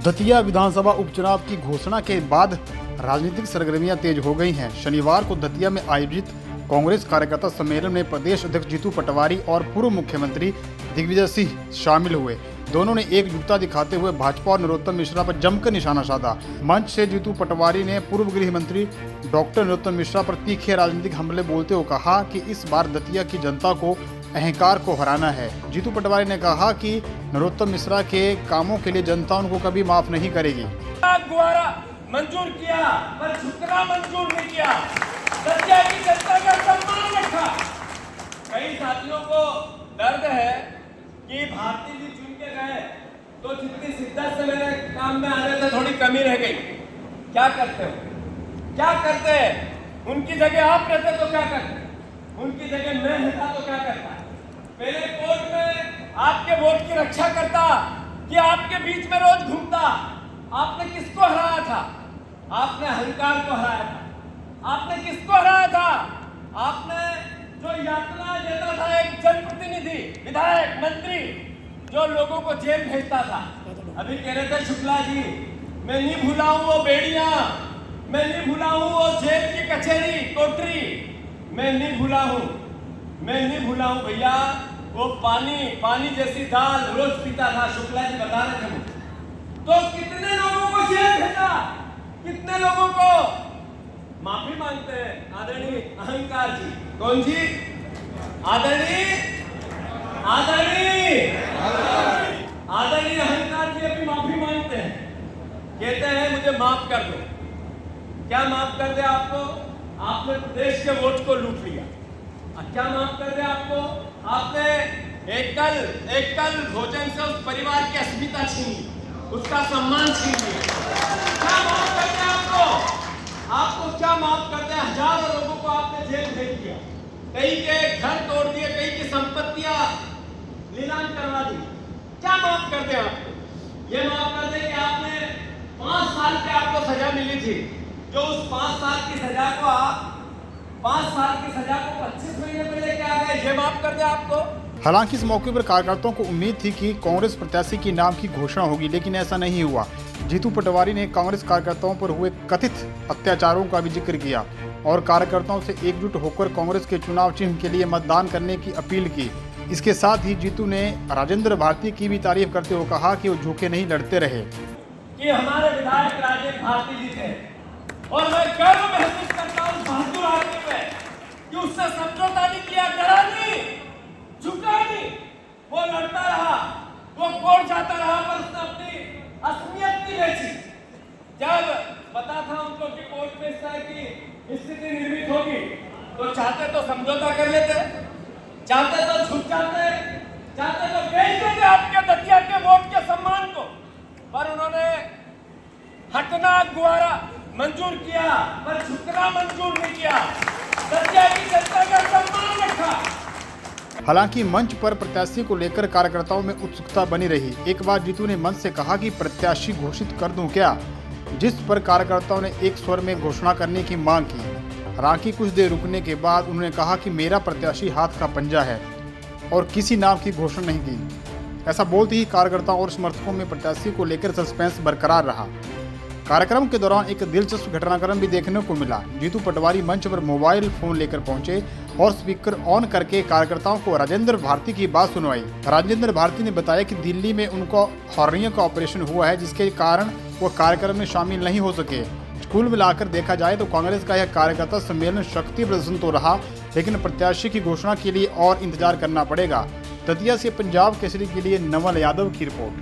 दतिया विधानसभा उपचुनाव की घोषणा के बाद राजनीतिक सरगर्मियां तेज हो गई हैं। शनिवार को दतिया में आयोजित कांग्रेस कार्यकर्ता सम्मेलन में प्रदेश अध्यक्ष जीतू पटवारी और पूर्व मुख्यमंत्री दिग्विजय सिंह शामिल हुए। दोनों ने एकजुटता दिखाते हुए भाजपा और नरोत्तम मिश्रा पर जमकर निशाना साधा। मंच से जीतू पटवारी ने पूर्व गृह मंत्री डॉक्टर नरोत्तम मिश्रा पर तीखे राजनीतिक हमले बोलते हुए कहा कि इस बार दतिया की जनता को अहंकार को हराना है। जीतू पटवारी ने कहा कि नरोत्तम मिश्रा के कामों के लिए जनता उनको कभी माफ नहीं करेगी। द्वारा मंजूर किया पर झुकना मंजूर नहीं किया। दतिया की जनता का सम्मान रखा। कई साथियों को दर्द है कि भारती जी चुन के गए तो जितनी शिद्दत से मेरे काम में आने से थोड़ी कमी रह गई। क्या करते हो, क्या करते हैं? उनकी जगह आप रहते तो क्या करते? उनकी जगह मैं रहता तो क्या करता? पहले कोर्ट में आपके वोट की रक्षा करता कि आपके बीच में रोज घूमता। आपने किसको हराया था? आपने अहंकार को हराया था। आपने किसको हराया था? आपने जो यातना देता था एक जनप्रतिनिधि, विधायक, मंत्री, जो लोगों को जेल भेजता था। अभी कह रहे थे शुक्ला जी, मैं नहीं भूला हूं वो बेड़ियां, मैं नहीं भूला हूं वो जेल की कचहरी, कोठरी, मैं नहीं भूला हूं, मैं नहीं भूला हूं भैया। वो पानी जैसी दाल रोज पीता था। शुक्ला जी बता रहे थे मुझे। तो कितने लोगों को जेल भेजा, कितने लोगों को माफी मांगते हैं आदरणीय अहंकार जी। कौन जी? आदरणीय अहंकार जी अभी माफी मांगते हैं, कहते हैं मुझे माफ कर दो। क्या माफ कर दे आपको? आपने प्रदेश के वोट को लूट लिया। क्या माफ कर दे आपको? आपने एक कल भोजन से उस परिवार की अस्मिता छीन ली, उसका सम्मान छीन लिया। क्या माफ कर दे आपको? आपको क्या माफ कर दे? हजारों लोगों को आपने जेल भेज दिया, कई के घर तोड़ दिए, कई की संपत्तियां नीलाम करवा दी। क्या माफ कर दे आपको? ये माफ कर दे कि आपने 5 साल की आपको सजा मिली थी, जो उस 5 साल की सजा को आप 5 साल की सजा को 25 महीने में लेके आ गए। ये माफ कर दे आपको? हालांकि इस मौके पर कार्यकर्ताओं को उम्मीद थी कि कांग्रेस प्रत्याशी के नाम की घोषणा होगी, लेकिन ऐसा नहीं हुआ। जीतू पटवारी ने कांग्रेस कार्यकर्ताओं पर हुए कथित अत्याचारों का भी जिक्र किया और कार्यकर्ताओं से एकजुट होकर कांग्रेस के चुनाव चिन्ह के लिए मतदान करने की अपील की। इसके साथ ही जीतू ने राजेंद्र भारती की भी तारीफ करते हुए कहा कि वो झूठे नहीं लड़ते रहे। कि हमारे विधायक राजेंद्र भारती जी थे और मैं गर्व महसूस करता हूँ बहादुर आदमी में कि उसने समझौता नहीं किया, डरा नहीं, झुका नहीं, वो लड़ता रहा, वो कोर्ट जाता रहा, पर उसने अपनी असमियत नहीं बेची। जब पता था उनको कि कोर्ट में इस तरह की स्थिति निर्मित होगी तो चाहते तो समझौता कर लेते, चाहते तो झुक जाते, चाहते तो बेच देते आपके दतिया के वोट के सम्मान को, पर उन्होंने हटना गुवारा मंजूर किया पर झुकना मंजूर नहीं किया। दतिया की जनता का सम्मान रखा। हालांकि मंच पर प्रत्याशी को लेकर कार्यकर्ताओं में उत्सुकता बनी रही। एक बार जीतू ने मंच से कहा कि प्रत्याशी घोषित कर दूं क्या, जिस पर कार्यकर्ताओं ने एक स्वर में घोषणा करने की मांग की। हालांकि कुछ देर रुकने के बाद उन्होंने कहा कि मेरा प्रत्याशी हाथ का पंजा है और किसी नाम की घोषणा नहीं की। ऐसा बोलते ही कार्यकर्ताओं और समर्थकों में प्रत्याशी को लेकर सस्पेंस बरकरार रहा। कार्यक्रम के दौरान एक दिलचस्प घटनाक्रम भी देखने को मिला। जीतू पटवारी मंच पर मोबाइल फोन लेकर पहुंचे और स्पीकर ऑन करके कार्यकर्ताओं को राजेंद्र भारती की बात सुनवाई। राजेंद्र भारती ने बताया कि दिल्ली में उनको हॉर्निया का ऑपरेशन हुआ है, जिसके कारण वो कार्यक्रम में शामिल नहीं हो सके। कुल मिलाकर देखा जाए तो कांग्रेस का यह कार्यकर्ता सम्मेलन शक्ति प्रदर्शन तो रहा, लेकिन प्रत्याशी की घोषणा के लिए और इंतजार करना पड़ेगा। दतिया से पंजाब केसरी के लिए नवल यादव की रिपोर्ट।